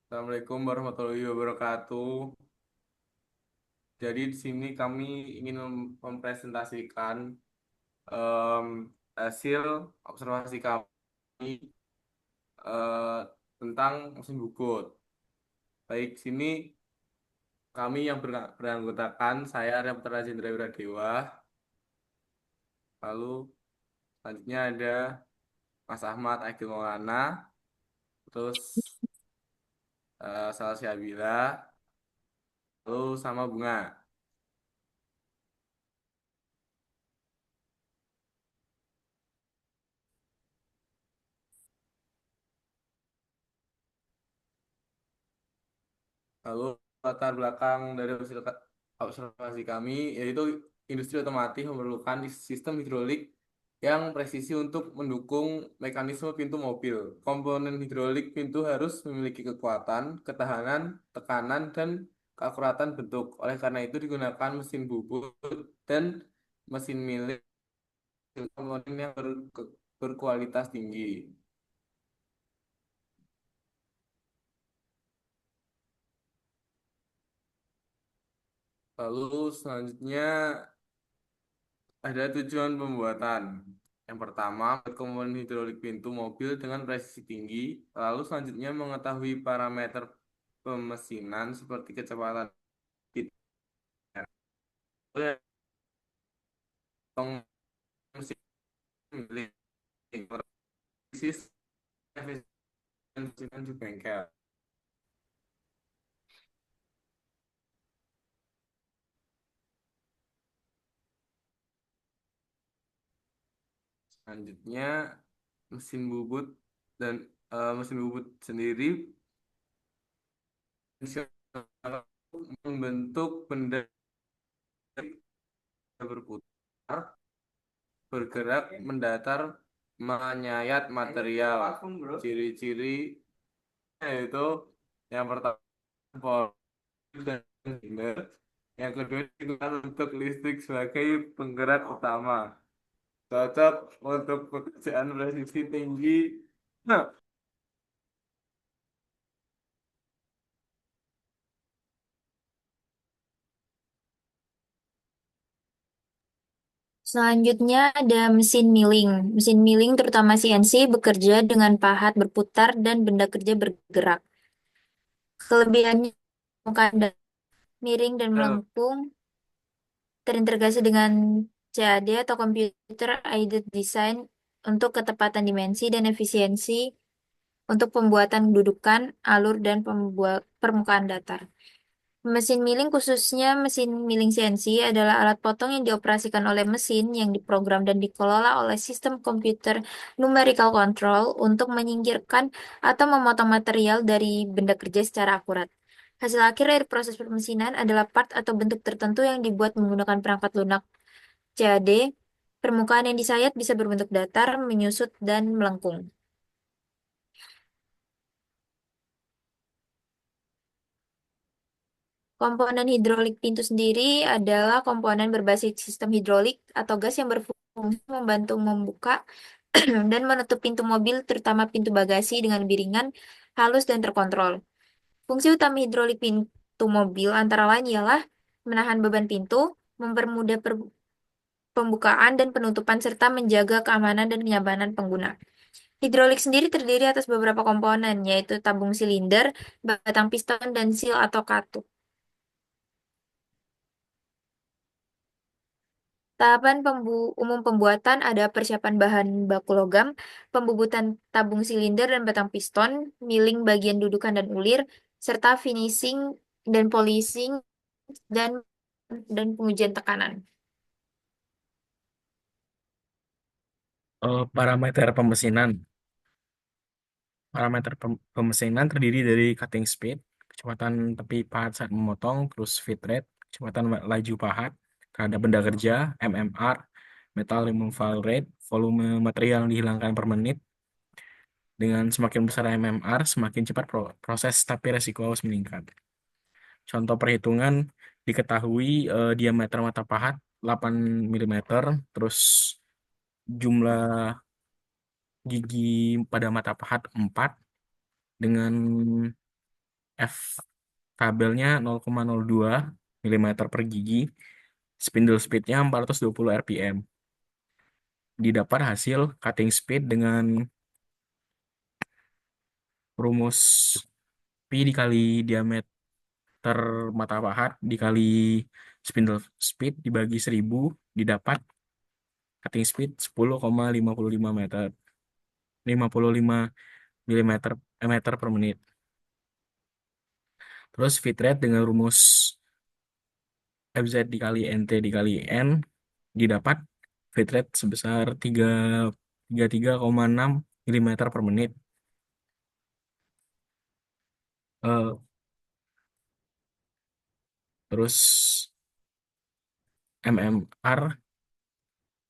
Assalamualaikum warahmatullahi wabarakatuh. Jadi di sini kami ingin mempresentasikan em, hasil observasi kami eh, tentang mesin Boogot. Baik, sini kami yang beranggotakan saya Arya Putra Jendra Wiradewa. Lalu selanjutnya ada Mas Ahmad Aidil Maulana, terus Salsa Abila, lalu sama Bunga. Lalu latar belakang dari hasil observasi kami yaitu industri otomotif memerlukan sistem hidrolik yang presisi untuk mendukung mekanisme pintu mobil. Komponen hidrolik pintu harus memiliki kekuatan, ketahanan, tekanan, dan keakuratan bentuk. Oleh karena itu digunakan mesin bubut dan mesin milik komponen yang berkualitas tinggi. Lalu selanjutnya ada tujuan pembuatan. Yang pertama, komponen hidrolik pintu mobil dengan presisi tinggi. Lalu selanjutnya mengetahui parameter pemesinan seperti kecepatan speed, tong mesin milik, persis efisien di bengkel. Selanjutnya mesin bubut dan mesin bubut sendiri membentuk benda berputar, bergerak, mendatar, menyayat material. Ciri-ciri yaitu yang pertama poli dan silinder, yang kedua digunakan untuk listrik sebagai penggerak utama, cocok untuk pekerjaan presisi tinggi. Nah, Selanjutnya ada mesin milling. Mesin milling terutama CNC bekerja dengan pahat berputar dan benda kerja bergerak. Kelebihannya miring dan melengkung terintegrasi dengan CAD atau Computer Aided Design untuk ketepatan dimensi dan efisiensi untuk pembuatan kedudukan, alur, dan permukaan datar. Mesin milling, khususnya mesin milling CNC, adalah alat potong yang dioperasikan oleh mesin yang diprogram dan dikelola oleh sistem komputer numerical control untuk menyingkirkan atau memotong material dari benda kerja secara akurat. Hasil akhir dari proses permesinan adalah part atau bentuk tertentu yang dibuat menggunakan perangkat lunak CAD. Permukaan yang disayat bisa berbentuk datar, menyusut, dan melengkung. Komponen hidrolik pintu sendiri adalah komponen berbasis sistem hidrolik atau gas yang berfungsi membantu membuka dan menutup pintu mobil, terutama pintu bagasi dengan lebih ringan, halus, dan terkontrol. Fungsi utama hidrolik pintu mobil antara lain ialah menahan beban pintu, mempermudah pembukaan dan penutupan, serta menjaga keamanan dan kenyamanan pengguna. Hidrolik sendiri terdiri atas beberapa komponen, yaitu tabung silinder, batang piston, dan seal atau katup. Tahapan umum pembuatan ada persiapan bahan baku logam, pembubutan tabung silinder dan batang piston, milling bagian dudukan dan ulir, serta finishing dan polishing dan pengujian tekanan. Parameter pemesinan. Parameter pemesinan terdiri dari cutting speed, kecepatan tepi pahat saat memotong, terus feed rate, kecepatan laju pahat terhadap benda kerja, MMR, metal removal rate, volume material yang dihilangkan per menit. Dengan semakin besar MMR, semakin cepat proses, tapi resiko harus meningkat. Contoh perhitungan diketahui diameter mata pahat 8 mm, terus jumlah gigi pada mata pahat 4 dengan F kabelnya 0,02 mm per gigi, spindle speednya 420 rpm. Didapat hasil cutting speed dengan rumus Pi dikali diameter mata pahat dikali spindle speed dibagi 1000, didapat cutting speed 10,55 meter 55 milimeter meter per menit. Terus feed rate dengan rumus FZ dikali NT dikali N didapat feed rate sebesar 33,6 milimeter per menit. Eh, terus MMR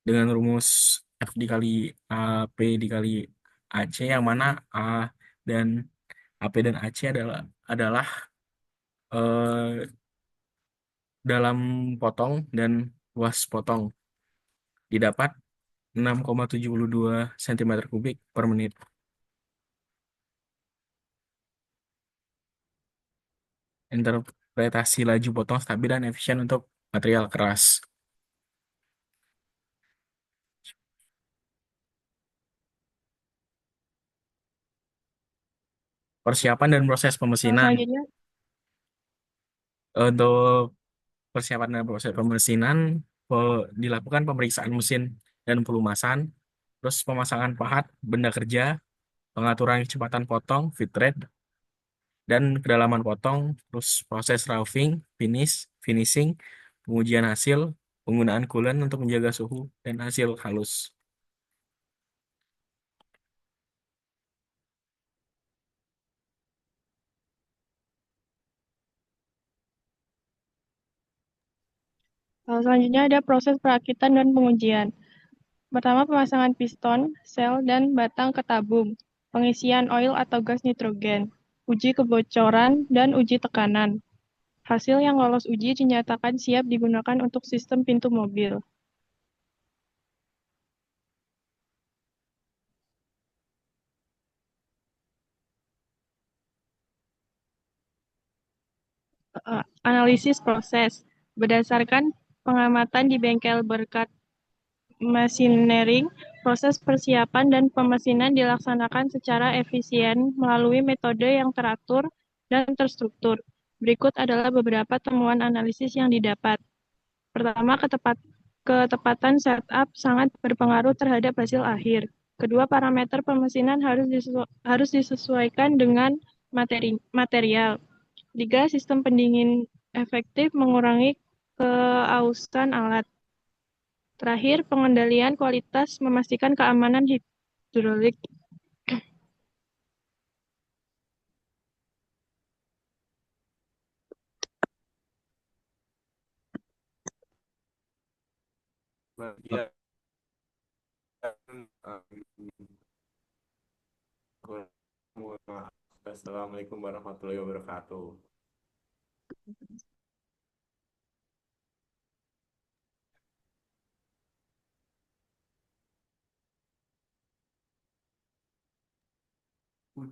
dengan rumus F dikali AP dikali AC, yang mana A dan AP dan AC adalah eh, dalam potong dan luas potong, didapat 6,72 cm kubik per menit. Interpretasi laju potong stabil dan efisien untuk material keras. Persiapan dan proses pemesinan. Selanjutnya, Untuk persiapan dan proses pemesinan, dilakukan pemeriksaan mesin dan pelumasan, terus pemasangan pahat, benda kerja, pengaturan kecepatan potong, feed rate, dan kedalaman potong, terus proses roughing, finishing, pengujian hasil, penggunaan coolant untuk menjaga suhu dan hasil halus. selanjutnya ada proses perakitan dan pengujian. Pertama, pemasangan piston, sel, dan batang ke tabung. Pengisian oil atau gas nitrogen. Uji kebocoran dan uji tekanan. Hasil yang lolos uji dinyatakan siap digunakan untuk sistem pintu mobil. Analisis proses. Berdasarkan pengamatan di bengkel berkat machinery, proses persiapan dan pemesinan dilaksanakan secara efisien melalui metode yang teratur dan terstruktur. Berikut adalah beberapa temuan analisis yang didapat. Pertama, ketepatan setup sangat berpengaruh terhadap hasil akhir. Kedua, parameter pemesinan harus disesuaikan dengan material. Tiga, sistem pendingin efektif mengurangi keausan alat. Terakhir, pengendalian kualitas memastikan keamanan hidrolik. Bagian Assalamualaikum warahmatullahi wabarakatuh.